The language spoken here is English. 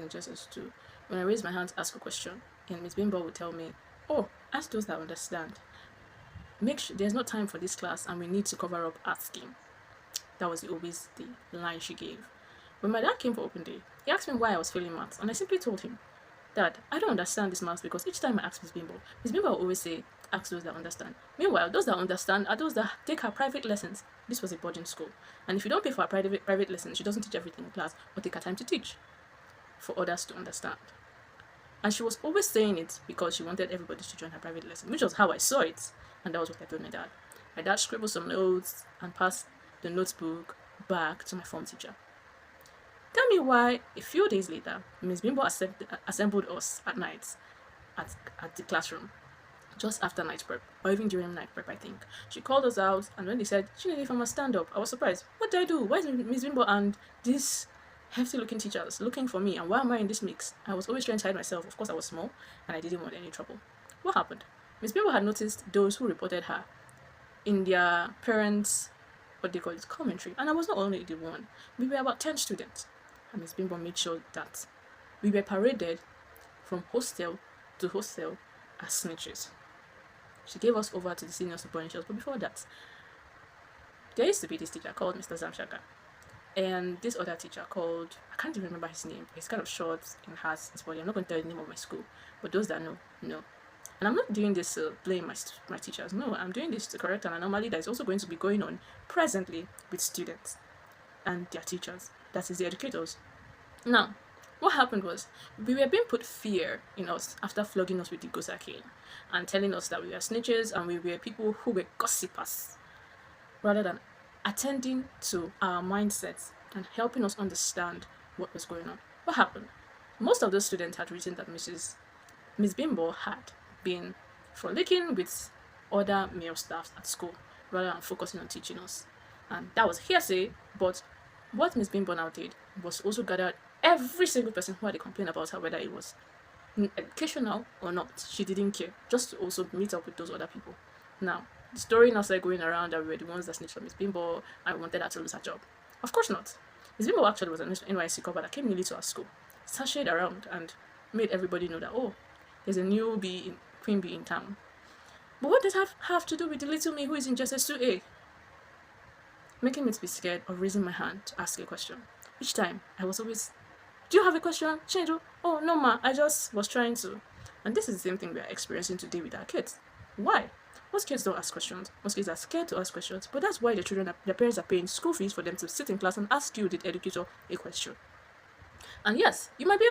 was in JSS2, when I raised my hand to ask a question, and Miss Bimbo would tell me, "Oh, ask those that understand. Make sure there's no time for this class, and we need to cover up asking." That was always the line she gave. When my dad came for open day, he asked me why I was failing maths, and I simply told him, "Dad, I don't understand this maths because each time I ask Miss Bimbo will always say, ask those that understand." Meanwhile, those that understand are those that take her private lessons. This was a boarding school, and if you don't pay for her private lessons, she doesn't teach everything in class or take her time to teach for others to understand. And she was always saying it because she wanted everybody to join her private lesson, which was how I saw it, and that was what I told my dad. My dad scribbled some notes and passed the notebook back to my form teacher. Tell me why, a few days later, Miss Bimbo assembled us at night at the classroom, just after night prep, or even during night prep, I think. She called us out, and when they said, "Chineke, if I must stand up," I was surprised. What did I do? Why is Miss Bimbo and these hefty looking teachers looking for me, and why am I in this mix? I was always trying to hide myself. Of course, I was small, and I didn't want any trouble. What happened? Miss Bimbo had noticed those who reported her in their parents' what they call it commentary, and I was not only the one. We were about 10 students, and Miss Bimbo made sure that we were paraded from hostel to hostel as snitches. She gave us over to the seniors to punish us, but before that, there used to be this teacher called Mr. Zamshaka, and this other teacher called, I can't even remember his name. He's kind of short and has his body. I'm not going to tell you the name of my school, but those that know. And I'm not doing this to blame my teachers. No, I'm doing this to correct an anomaly that is also going to be going on presently with students and their teachers. That is the educators. Now, what happened was, we were being put fear in us after flogging us with the Gosa cane and telling us that we were snitches and we were people who were gossipers, rather than attending to our mindsets and helping us understand what was going on. What happened? Most of those students had written that Miss Bimbo had been frolicking with other male staff at school rather than focusing on teaching us. And that was hearsay, but what Miss Bimbo now did was also gather every single person who had a complaint about her, whether it was educational or not. She didn't care, just to also meet up with those other people. Now, the story now started going around that we were the ones that snitched on Miss Bimbo and we wanted her to lose her job. Of course not. Miss Bimbo actually was an NYSC cover that came newly to our school, sashayed around and made everybody know that, oh, there's a new queen bee in town. But what does that have to do with the little me who is in JSS2A? Making me to be scared of raising my hand to ask a question. Each time, I was always, "Do you have a question, Chindu?" "Oh, no ma, I just was trying to." And this is the same thing we are experiencing today with our kids. Why? Most kids don't ask questions. Most kids are scared to ask questions, but that's why their parents are paying school fees for them to sit in class and ask you, the educator, a question. And yes, you might be